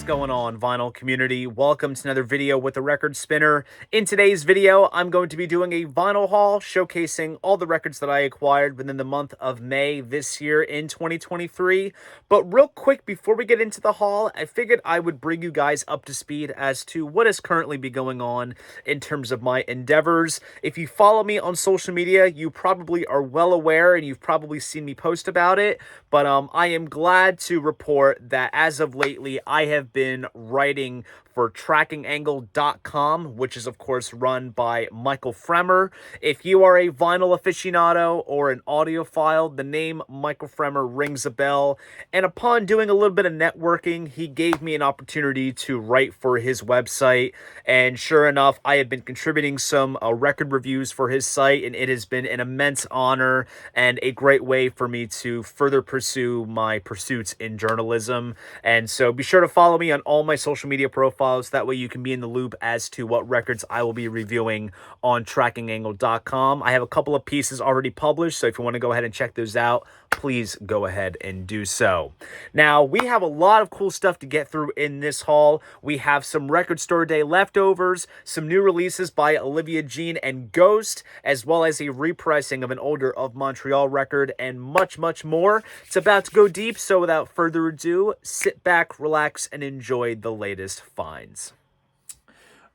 going on, vinyl community? Welcome to another video with a record spinner. In today's video, I'm going to be doing a vinyl haul showcasing all the records that I acquired within the month of May this year in 2023. But real quick, before we get into the haul, I figured I would bring you guys up to speed as to what is currently be going on in terms of my endeavors. If you follow me on social media, you probably are well aware and you've probably seen me post about it. But I am glad to report that as of lately, I have been writing for trackingangle.com, which is of course run by Michael Fremer. If you are a vinyl aficionado or an audiophile, the name Michael Fremer rings a bell. And upon doing a little bit of networking, he gave me an opportunity to write for his website. And sure enough, I have been contributing some record reviews for his site, and it has been an immense honor and a great way for me to further pursue my pursuits in journalism. And so be sure to follow me on all my social media profiles. That way you can be in the loop as to what records I will be reviewing on trackingangle.com. I have a couple of pieces already published, so if you want to go ahead and check those out, please go ahead and do so. Now, we have a lot of cool stuff to get through in this haul. We have some Record Store Day leftovers, some new releases by Olivia Jean and Ghost, as well as a repressing of an older of Montreal record, and much, much more. It's about to go deep, so without further ado, sit back, relax, and enjoy the latest finds.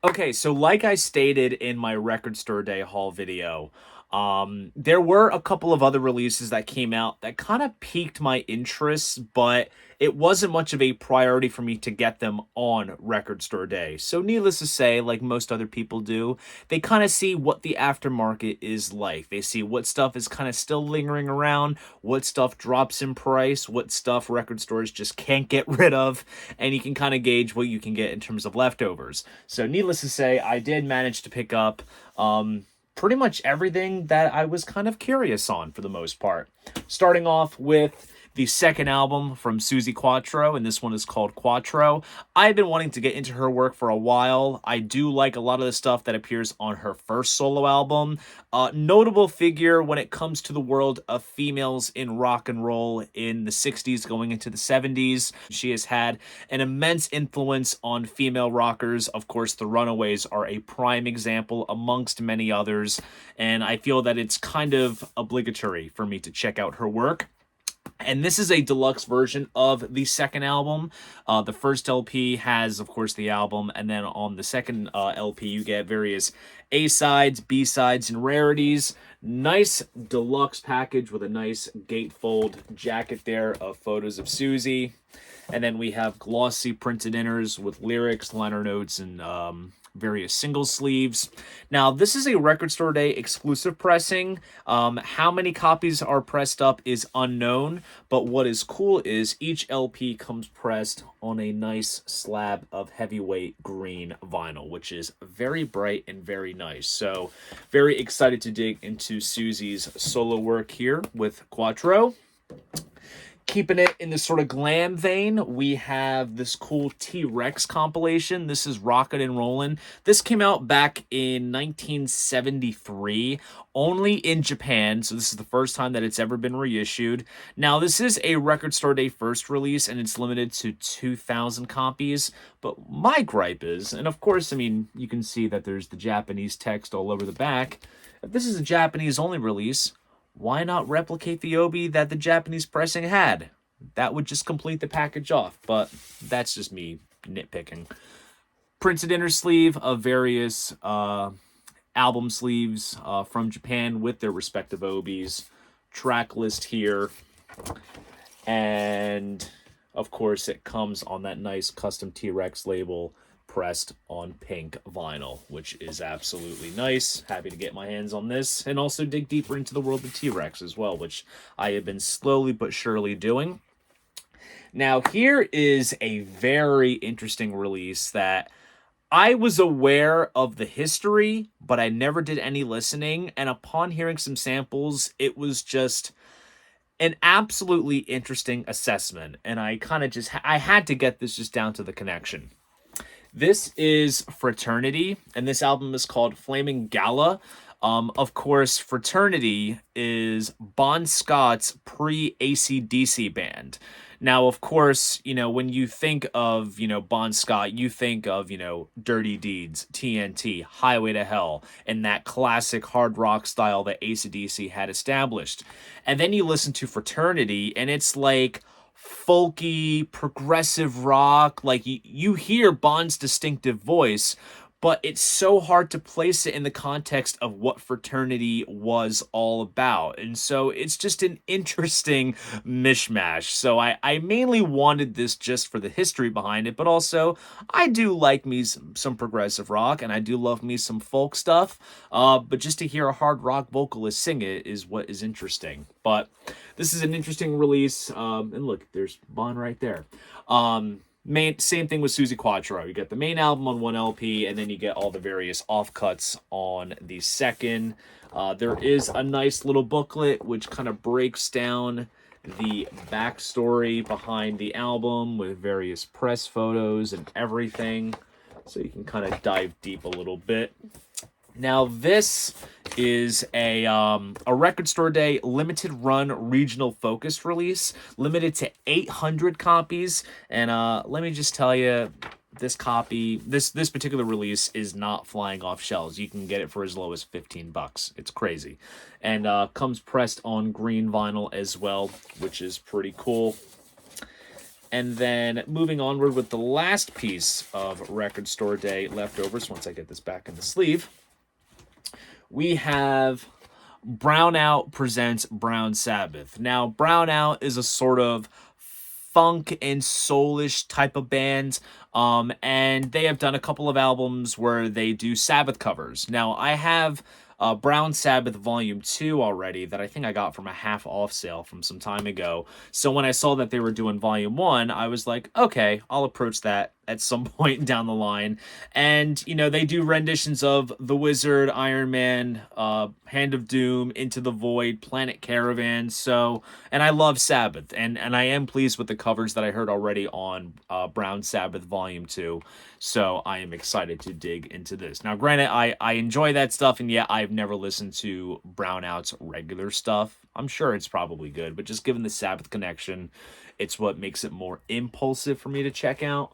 Okay, so like I stated in my Record Store Day haul video, there were a couple of other releases that came out that kind of piqued my interest, but it wasn't much of a priority for me to get them on Record Store Day. So needless to say, like most other people do, they kind of see what the aftermarket is like. They see what stuff is kind of still lingering around, what stuff drops in price, what stuff record stores just can't get rid of, and you can kind of gauge what you can get in terms of leftovers. So needless to say, I did manage to pick up pretty much everything that I was kind of curious on for the most part. Starting off with the second album from Susie Quattro, and this one is called Quattro. I've been wanting to get into her work for a while. I do like a lot of the stuff that appears on her first solo album. Notable figure when it comes to the world of females in rock and roll in the 60s going into the 70s. She has had an immense influence on female rockers. Of course, the Runaways are a prime example amongst many others, and I feel that it's kind of obligatory for me to check out her work. And this is a deluxe version of the second album. The first LP has, of course, the album. And then on the second LP, you get various A-sides, B-sides, and rarities. Nice deluxe package with a nice gatefold jacket there of photos of Susie. And then we have glossy printed inners with lyrics, liner notes, and various single sleeves. Now, this is a Record Store Day exclusive pressing. How many copies are pressed up is unknown, but what is cool is each LP comes pressed on a nice slab of heavyweight green vinyl, which is very bright and very nice. So, very excited to dig into Susie's solo work here with Quattro. Keeping it in this sort of glam vein, we have this cool T-Rex compilation. This is Rockin' and Rollin'. This came out back in 1973, only in Japan, so this is the first time that it's ever been reissued. Now, this is a Record Store Day first release, and it's limited to 2,000 copies, but my gripe is, and of course, I mean, you can see that there's the Japanese text all over the back. If this is a Japanese-only release, why not replicate the obi that the Japanese pressing had? That would just complete the package off, but that's just me nitpicking. Printed inner sleeve of various album sleeves from Japan with their respective obis. Track list here. And, of course, it comes on that nice custom T-Rex label pressed on pink vinyl, which is absolutely nice. Happy to get my hands on this and also dig deeper into the world of T-Rex as well, which I have been slowly but surely doing. Now, here is a very interesting release that I was aware of the history, but I never did any listening, and upon hearing some samples, it was just an absolutely interesting assessment, and I had to get this just down to the connection. This is Fraternity, and this album is called Flaming Gala. Of course, Fraternity is Bon Scott's pre-AC/DC band. Now, of course, when you think of, Bon Scott, you think of, Dirty Deeds, TNT, Highway to Hell, and that classic hard rock style that AC/DC had established. And then you listen to Fraternity, and it's like folky, progressive rock. Like you hear Bond's distinctive voice, but it's so hard to place it in the context of what Fraternity was all about. And so it's just an interesting mishmash. So I mainly wanted this just for the history behind it, but also I do like me some progressive rock, and I do love me some folk stuff. But just to hear a hard rock vocalist sing it is what is interesting. But this is an interesting release. And look, there's Bond right there. Same thing with Susie Quattro. You get the main album on one LP, and then you get all the various offcuts on the second. There is a nice little booklet which kind of breaks down the backstory behind the album with various press photos and everything, so you can kind of dive deep a little bit. Now, this is a Record Store Day limited run regional focus release, limited to 800 copies. And let me just tell you, this particular release is not flying off shelves. You can get it for as low as $15. It's crazy, and comes pressed on green vinyl as well, which is pretty cool. And then moving onward with the last piece of Record Store Day leftovers, once I get this back in the sleeve, we have Brownout presents Brown Sabbath. Now, Brownout is a sort of funk and soulish type of band, and they have done a couple of albums where they do Sabbath covers. Now, I have Brown Sabbath Volume 2 already that I think I got from a half off sale from some time ago. So when I saw that they were doing Volume 1, I was like, okay, I'll approach that at some point down the line. And, they do renditions of The Wizard, Iron Man, Hand of Doom, Into the Void, Planet Caravan. So, and I love Sabbath, and I am pleased with the covers that I heard already on Brown Sabbath Volume 2. So I am excited to dig into this. Now, granted, I enjoy that stuff, and yeah, I've never listened to Brownout's regular stuff. I'm sure it's probably good, but just given the Sabbath connection, it's what makes it more impulsive for me to check out.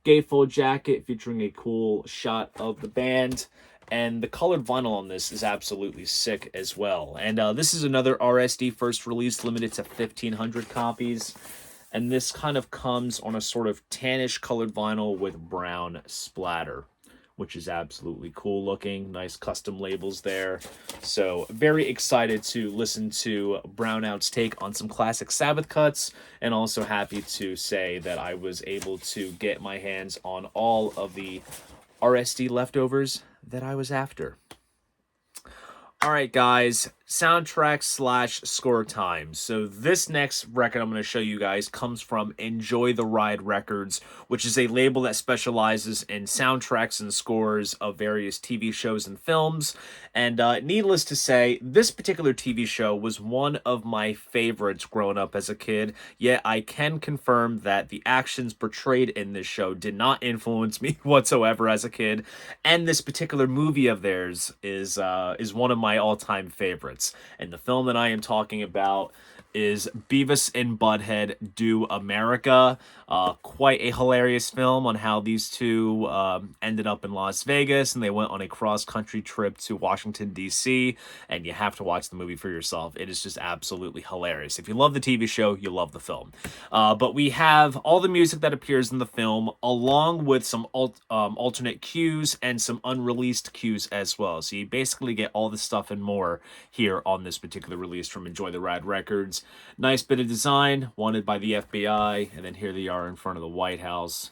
Gatefold jacket featuring a cool shot of the band, and the colored vinyl on this is absolutely sick as well. And this is another RSD first release, limited to 1,500 copies. And this kind of comes on a sort of tannish colored vinyl with brown splatter, which is absolutely cool looking. Nice custom labels there. So very excited to listen to Brownout's take on some classic Sabbath cuts, and also happy to say that I was able to get my hands on all of the RSD leftovers that I was after. All right, guys, soundtrack/score time. So this next record I'm going to show you guys comes from Enjoy the Ride Records, which is a label that specializes in soundtracks and scores of various TV shows and films. And needless to say, this particular TV show was one of my favorites growing up as a kid, yet I can confirm that the actions portrayed in this show did not influence me whatsoever as a kid, and this particular movie of theirs is one of my all-time favorites. And the film that I am talking about is Beavis and Butthead Do America. Quite a hilarious film on how these two ended up in Las Vegas, and they went on a cross-country trip to Washington, D.C., and you have to watch the movie for yourself. It is just absolutely hilarious. If you love the TV show, you love the film. But we have all the music that appears in the film, along with some alternate cues and some unreleased cues as well. So you basically get all the stuff and more here on this particular release from Enjoy the Ride Records. Nice bit of design, wanted by the FBI, and then here they are in front of the White House.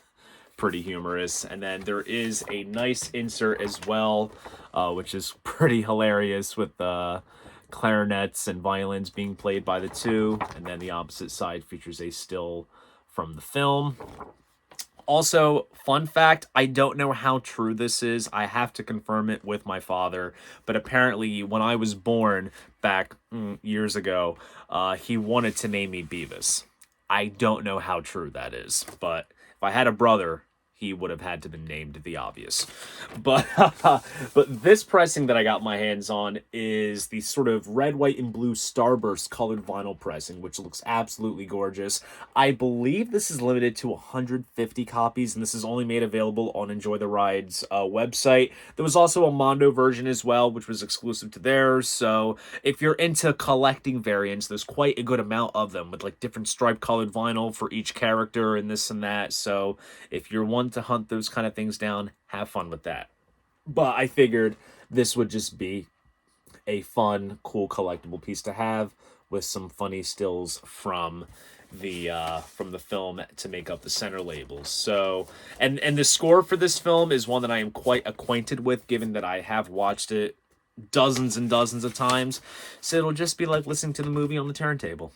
Pretty humorous. And then there is a nice insert as well, which is pretty hilarious, with clarinets and violins being played by the two. And then the opposite side features a still from the film. Also, fun fact, I don't know how true this is. I have to confirm it with my father. But apparently, when I was born back years ago, he wanted to name me Beavis. I don't know how true that is. But if I had a brother, he would have had to been named the obvious. But but this pressing that I got my hands on is the sort of red, white, and blue starburst colored vinyl pressing, which looks absolutely gorgeous. I believe this is limited to 150 copies, and this is only made available on Enjoy the Ride's website. There was also a Mondo version as well, which was exclusive to theirs. So if you're into collecting variants, there's quite a good amount of them with like different stripe colored vinyl for each character and this and that. So if you're one to hunt those kind of things down, have fun with that. But I figured this would just be a fun, cool collectible piece to have with some funny stills from the film to make up the center labels. So and the score for this film is one that I am quite acquainted with, given that I have watched it dozens and dozens of times. So it'll just be like listening to the movie on the turntable.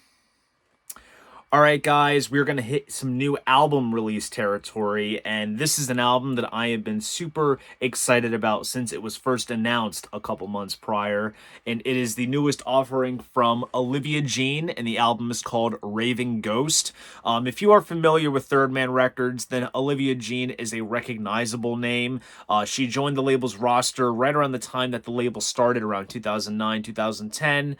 All right, guys, we're going to hit some new album release territory, and this is an album that I have been super excited about since it was first announced a couple months prior, and it is the newest offering from Olivia Jean, and the album is called Raving Ghost. If you are familiar with Third Man Records, then Olivia Jean is a recognizable name. She joined the label's roster right around the time that the label started, around 2009, 2010.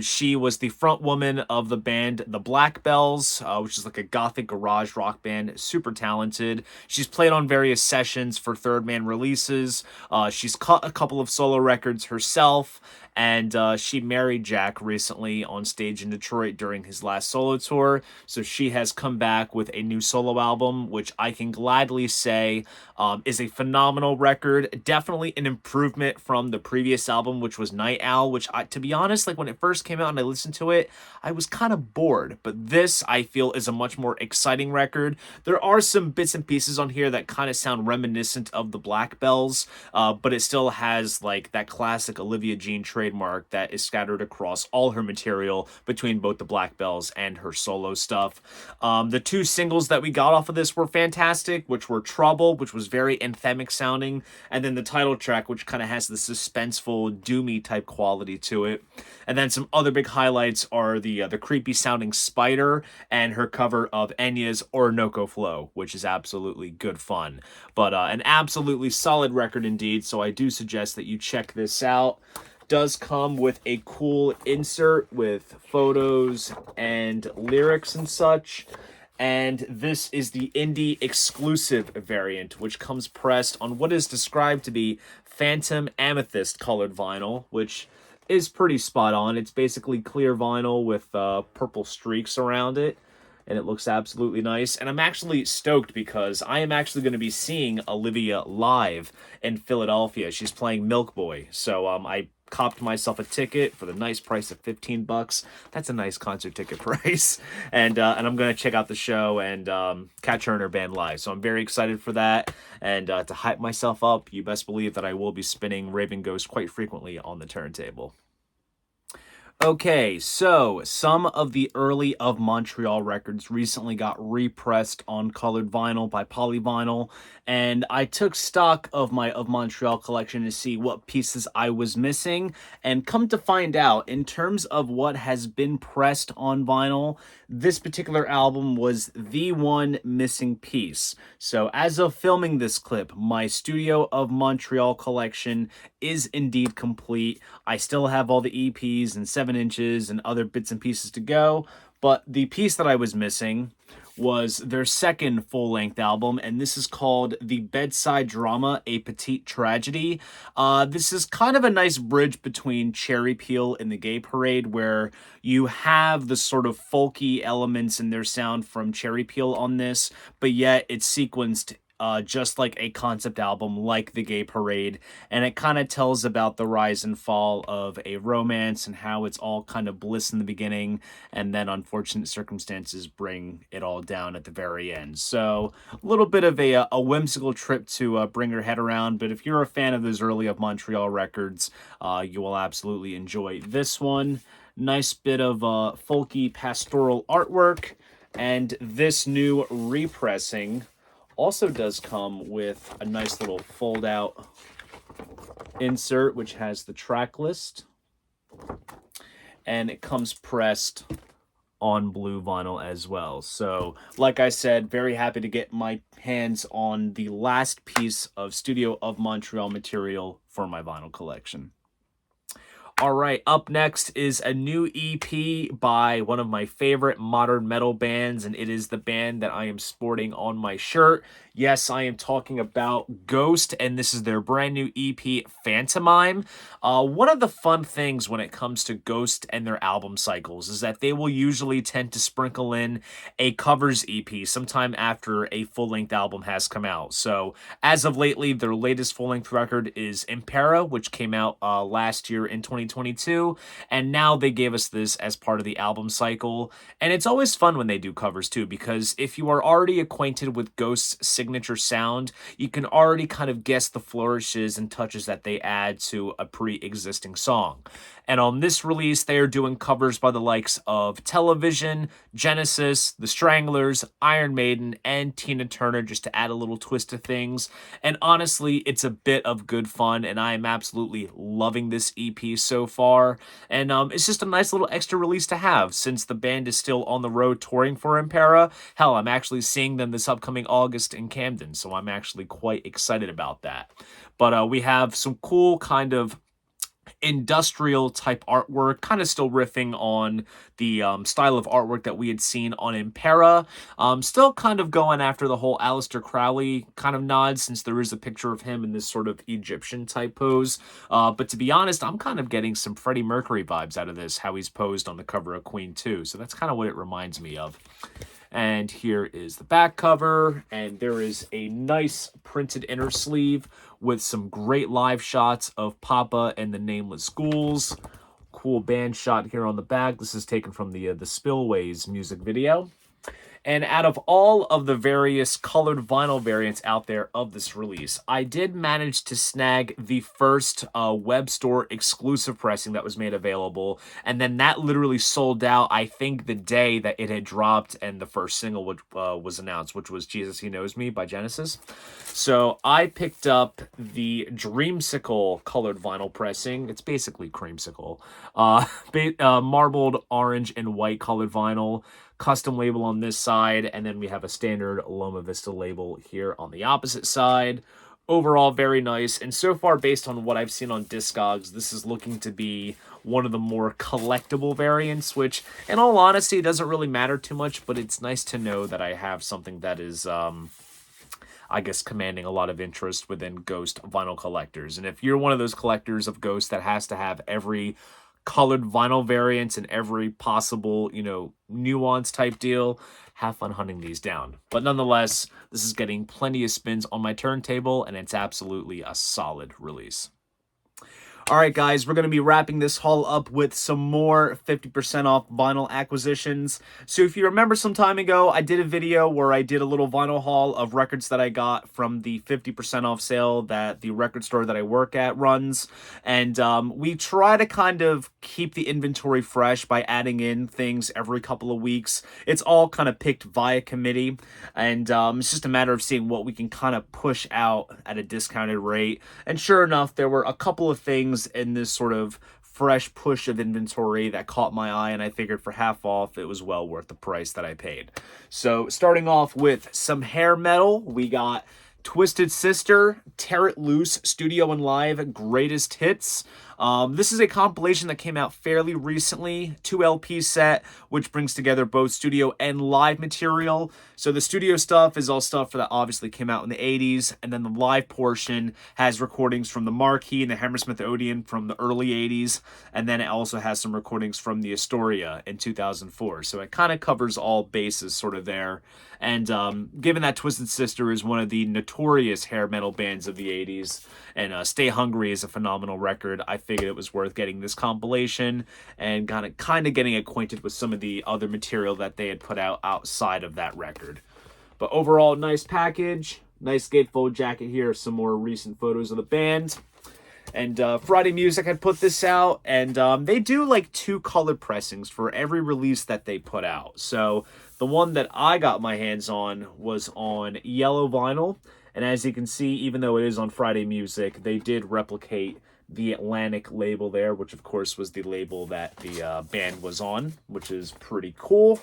She was the front woman of the band The Black Bells, which is like a gothic garage rock band. Super talented. She's played on various sessions for Third Man releases. She's cut a couple of solo records herself, and she married Jack recently on stage in Detroit during his last solo tour. So she has come back with a new solo album, which I can gladly say is a phenomenal record. Definitely an improvement from the previous album, which was Night Owl, which, to be honest, like when it first came out and I listened to it, I was kind of bored. But this, I feel, is a much more exciting record. There are some bits and pieces on here that kind of sound reminiscent of the Black Bells, but it still has like that classic Olivia Jean trademark that is scattered across all her material between both the Black Bells and her solo stuff. The two singles that we got off of this were fantastic, which were Trouble, which was very anthemic sounding, and then the title track, which kind of has the suspenseful, doomy type quality to it. And then some other big highlights are the creepy sounding Spider and her cover of Enya's Orinoco Flow, which is absolutely good fun. But an absolutely solid record indeed, so I do suggest that you check this out. Does come with a cool insert with photos and lyrics and such. And this is the indie exclusive variant, which comes pressed on what is described to be Phantom Amethyst colored vinyl, which is pretty spot on. It's basically clear vinyl with purple streaks around it, and it looks absolutely nice. And I'm actually stoked because I am actually going to be seeing Olivia live in Philadelphia. She's playing Milk Boy, so I copped myself a ticket for the nice price of $15. That's a nice concert ticket price. And I'm going to check out the show and catch her and her band live. So I'm very excited for that. And to hype myself up, you best believe that I will be spinning Raven Ghost quite frequently on the turntable. Okay, so some of the early of Montreal records recently got repressed on colored vinyl by Polyvinyl, and I took stock of my of Montreal collection to see what pieces I was missing, and come to find out, in terms of what has been pressed on vinyl, this particular album was the one missing piece. So as of filming this clip, my Studio of Montreal collection is indeed complete. I still have all the EPs and 7-inches and other bits and pieces to go, but the piece that I was missing was their second full-length album, and this is called The Bedside Drama, A Petite Tragedy. This is kind of a nice bridge between Cherry Peel and The Gay Parade, where you have the sort of folky elements in their sound from Cherry Peel on this, but yet it's sequenced just like a concept album like The Gay Parade, and it kind of tells about the rise and fall of a romance and how it's all kind of bliss in the beginning, and then unfortunate circumstances bring it all down at the very end. So a little bit of a whimsical trip to bring your head around, but if you're a fan of those early of Montreal records, you will absolutely enjoy this one. Nice bit of folky pastoral artwork, and this new repressing also does come with a nice little fold-out insert, which has the track list. And it comes pressed on blue vinyl as well. So, like I said, very happy to get my hands on the last piece of Studio of Montreal material for my vinyl collection. All right, up next is a new EP by one of my favorite modern metal bands, and it is the band that I am sporting on my shirt. Yes, I am talking about Ghost, and this is their brand new EP, Phantomime. One of the fun things when it comes to Ghost and their album cycles is that they will usually tend to sprinkle in a covers EP sometime after a full-length album has come out. So, as of lately, their latest full-length record is Impera, which came out last year in 2022, and now they gave us this as part of the album cycle. And it's always fun when they do covers too, because if you are already acquainted with Ghost's signature sound, you can already kind of guess the flourishes and touches that they add to a pre-existing song. And on this release, they are doing covers by the likes of Television, Genesis, The Stranglers, Iron Maiden, and Tina Turner, just to add a little twist to things. And honestly, it's a bit of good fun, and I am absolutely loving this EP so far. And it's just a nice little extra release to have, since the band is still on the road touring for Impera. Hell, I'm actually seeing them this upcoming August in Camden, so I'm actually quite excited about that. But we have some cool kind of industrial type artwork, kind of still riffing on the style of artwork that we had seen on Impera. Still kind of going after the whole Aleister Crowley kind of nod, since there is a picture of him in this sort of Egyptian type pose. But to be honest, I'm kind of getting some Freddie Mercury vibes out of this, how he's posed on the cover of Queen 2. So that's kind of what it reminds me of. And here is the back cover, and there is a nice printed inner sleeve with some great live shots of Papa and the Nameless Ghouls. Cool band shot here on the back. This is taken from the Spillways music video. And out of all of the various colored vinyl variants out there of this release, I did manage to snag the first web store exclusive pressing that was made available. And then that literally sold out, I think, the day that it had dropped and the first single was announced, which was Jesus He Knows Me by Genesis. So I picked up the Dreamsicle colored vinyl pressing. It's basically creamsicle. Marbled orange and white colored vinyl. Custom label on this side, and then we have a standard Loma Vista label here on the opposite side. Overall, very nice, and so far, based on what I've seen on Discogs, this is looking to be one of the more collectible variants, which, in all honesty, doesn't really matter too much, but it's nice to know that I have something that is, I guess, commanding a lot of interest within Ghost vinyl collectors. And if you're one of those collectors of Ghost that has to have every colored vinyl variants and every possible, nuance type deal, have fun hunting these down. But nonetheless, this is getting plenty of spins on my turntable, and it's absolutely a solid release. All right, guys, we're going to be wrapping this haul up with some more 50% off vinyl acquisitions. So if you remember some time ago, I did a video where I did a little vinyl haul of records that I got from the 50% off sale that the record store that I work at runs. And we try to kind of keep the inventory fresh by adding in things every couple of weeks. It's all kind of picked via committee. And it's just a matter of seeing what we can kind of push out at a discounted rate. And sure enough, there were a couple of things in this sort of fresh push of inventory that caught my eye, and I figured for half off it was well worth the price that I paid. So starting off with some hair metal, we got Twisted Sister, Tear It Loose, Studio and Live Greatest Hits. This is a compilation that came out fairly recently, 2 LP set, which brings together both studio and live material. So the studio stuff is all stuff that obviously came out in the 80s, and then the live portion has recordings from the Marquee and the Hammersmith Odeon from the early 80s, and then it also has some recordings from the Astoria in 2004. So it kind of covers all bases sort of there. And given that Twisted Sister is one of the notorious hair metal bands of the 80s, and Stay Hungry is a phenomenal record, I figured it was worth getting this compilation and kind of getting acquainted with some of the other material that they had put out outside of that record. But overall, nice package, nice gatefold jacket here, some more recent photos of the band. And Friday Music had put this out, and they do like 2 color pressings for every release that they put out. So the one that I got my hands on was on yellow vinyl, And as you can see, even though it is on Friday Music, they did replicate the Atlantic label there, which of course was the label that the band was on, which is pretty cool.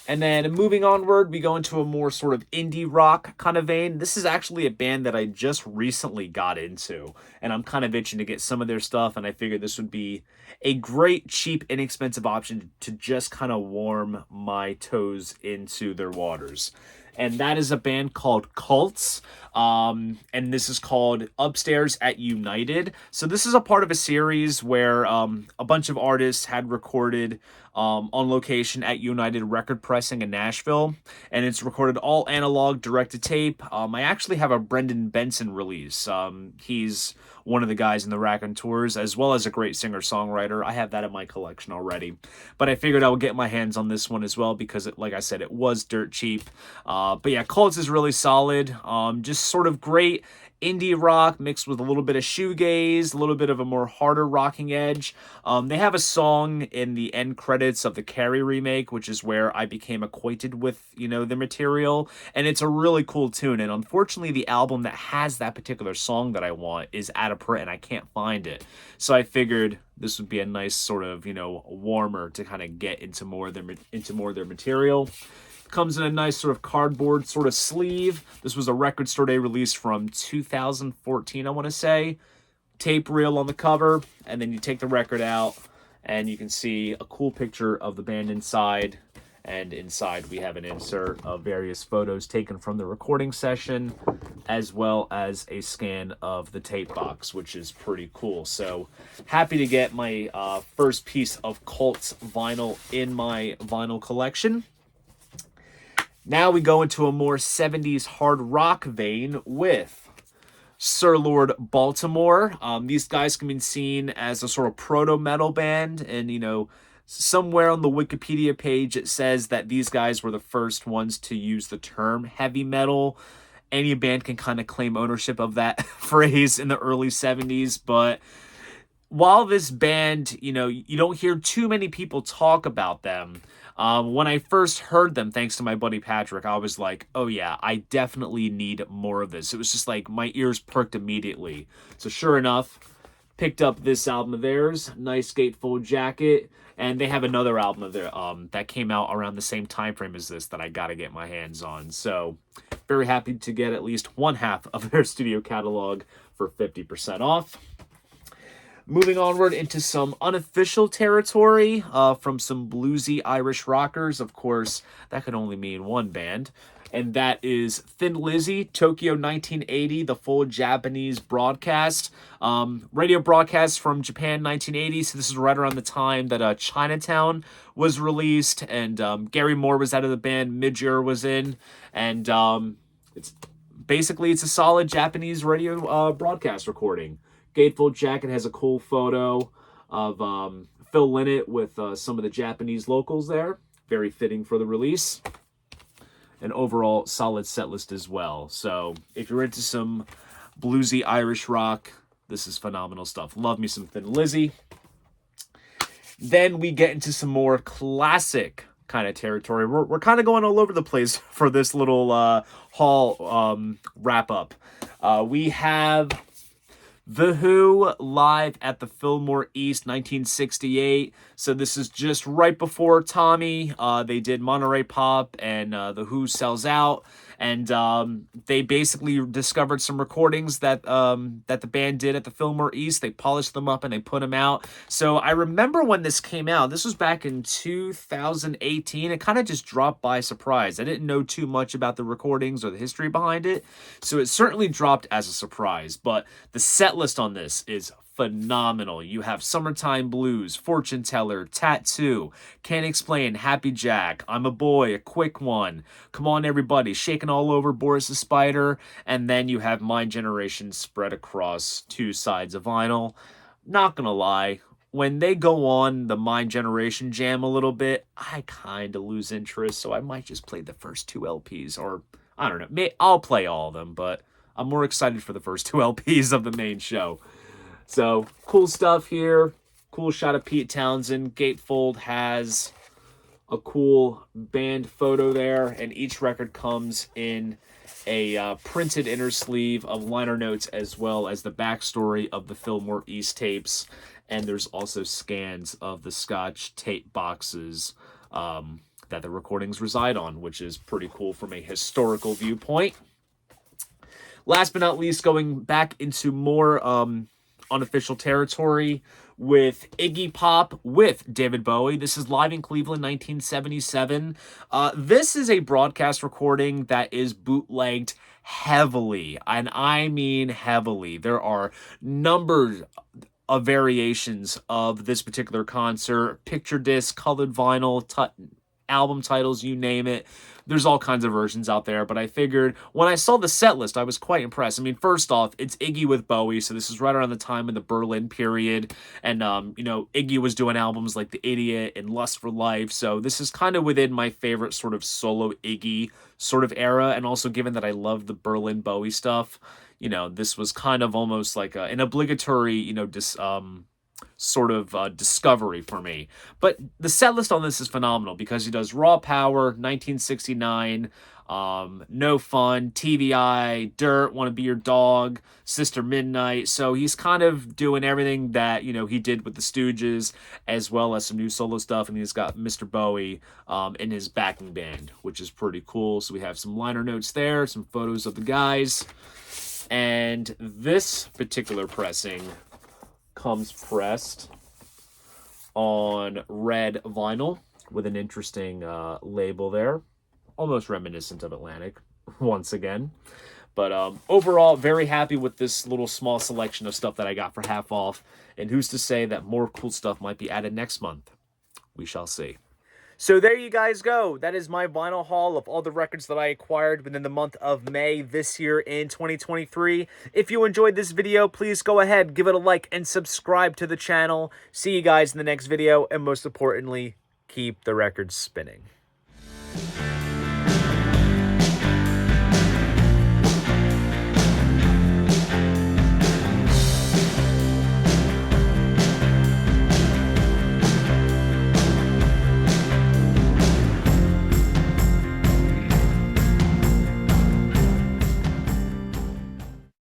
And then moving onward, we go into a more sort of indie rock kind of vein. This is actually a band that I just recently got into, and I'm kind of itching to get some of their stuff, and I figured this would be a great, cheap, inexpensive option to just kind of warm my toes into their waters. And that is a band called Cults, and this is called Upstairs at United. So this is a part of a series where a bunch of artists had recorded on location at United Record Pressing in Nashville, and it's recorded all analog, direct-to-tape. I actually have a Brendan Benson release. He's one of the guys in the Raconteurs, as well as a great singer-songwriter. I have that in my collection already. But I figured I would get my hands on this one as well because, like I said, it was dirt cheap. But yeah, Cults is really solid. Just sort of great indie rock mixed with a little bit of shoegaze, a little bit of a more harder rocking edge. They have a song in the end credits of the Carrie remake, which is where I became acquainted with, the material. And it's a really cool tune. And unfortunately, the album that has that particular song that I want is out of print and I can't find it. So I figured this would be a nice sort of, warmer to kind of get into more of their material. Comes in a nice sort of cardboard sort of sleeve. This was a Record Store Day release from 2014, I want to say. Tape reel on the cover, and then you take the record out, and you can see a cool picture of the band inside. And inside we have an insert of various photos taken from the recording session, as well as a scan of the tape box, which is pretty cool. So happy to get my first piece of Cults vinyl in my vinyl collection. Now we go into a more 70s hard rock vein with Sir Lord Baltimore. These guys can be seen as a sort of proto-metal band, and, somewhere on the Wikipedia page it says that these guys were the first ones to use the term heavy metal. Any band can kind of claim ownership of that phrase in the early 70s, but while this band, you don't hear too many people talk about them. When I first heard them, thanks to my buddy Patrick, I was like, oh yeah, I definitely need more of this. It was just like my ears perked immediately. So sure enough, picked up this album of theirs, nice gatefold jacket, and they have another album of theirs that came out around the same time frame as this that I gotta get my hands on. So very happy to get at least one half of their studio catalog for 50% off. Moving onward into some unofficial territory from some bluesy Irish rockers. Of course, that could only mean one band. And that is Thin Lizzy, Tokyo 1980, the full Japanese broadcast. Radio broadcast from Japan 1980. So this is right around the time that Chinatown was released. And Gary Moore was out of the band. Midger was in. And it's a solid Japanese radio broadcast recording. Gatefold jacket has a cool photo of Phil Lynott with some of the Japanese locals there. Very fitting for the release. An overall solid set list as well. So if you're into some bluesy Irish rock, this is phenomenal stuff. Love me some Thin Lizzy. Then we get into some more classic kind of territory. We're kind of going all over the place for this little haul wrap up. We have The Who live at the Fillmore East 1968. So this is just right before Tommy. They did Monterey Pop and The Who Sells Out. And they basically discovered some recordings that the band did at the Fillmore East. They polished them up and they put them out. So I remember when this came out. This was back in 2018. It kind of just dropped by surprise. I didn't know too much about the recordings or the history behind it. So it certainly dropped as a surprise. But the set list on this is phenomenal. You have Summertime Blues, Fortune Teller, Tattoo, Can't Explain, Happy Jack, I'm a Boy, A Quick One, Come On Everybody, Shaking All Over, Boris the Spider, and then you have My Generation spread across two sides of vinyl. Not gonna lie, when they go on the My Generation jam a little bit, I kind of lose interest, so I might just play the first two LPs, or I don't know, I'll play all of them, but I'm more excited for the first two LPs of the main show. So, cool stuff here. Cool shot of Pete Townsend. Gatefold has a cool band photo there, and each record comes in a printed inner sleeve of liner notes, as well as the backstory of the Fillmore East tapes. And there's also scans of the Scotch tape boxes that the recordings reside on, which is pretty cool from a historical viewpoint. Last but not least, going back into more unofficial territory with Iggy Pop with David Bowie. This is live in Cleveland, 1977. This is a broadcast recording that is bootlegged heavily, and I mean heavily. There are numbers of variations of this particular concert, picture disc, colored vinyl, album titles, you name it. There's all kinds of versions out there, but I figured when I saw the set list, I was quite impressed. I mean, first off, it's Iggy with Bowie, so this is right around the time of the Berlin period, and, you know, Iggy was doing albums like The Idiot and Lust for Life, so this is kind of within my favorite sort of solo Iggy sort of era, and also given that I love the Berlin Bowie stuff, you know, this was kind of almost like an obligatory, you know, discovery for me. But the set list on this is phenomenal because he does Raw Power, 1969, No Fun, TVI, Dirt, Wanna Be Your Dog, Sister Midnight. So he's kind of doing everything that, you know, he did with the Stooges, as well as some new solo stuff. And he's got Mr. Bowie in his backing band, which is pretty cool. So we have some liner notes there, some photos of the guys. And this particular pressing comes pressed on red vinyl with an interesting label there, almost reminiscent of Atlantic once again. But overall, very happy with this little small selection of stuff that I got for half off, and who's to say that more cool stuff might be added next month? We shall see. So there you guys go. That is my vinyl haul of all the records that I acquired within the month of May this year in 2023. If you enjoyed this video, please go ahead, give it a like, and subscribe to the channel. See you guys in the next video, and most importantly, keep the records spinning.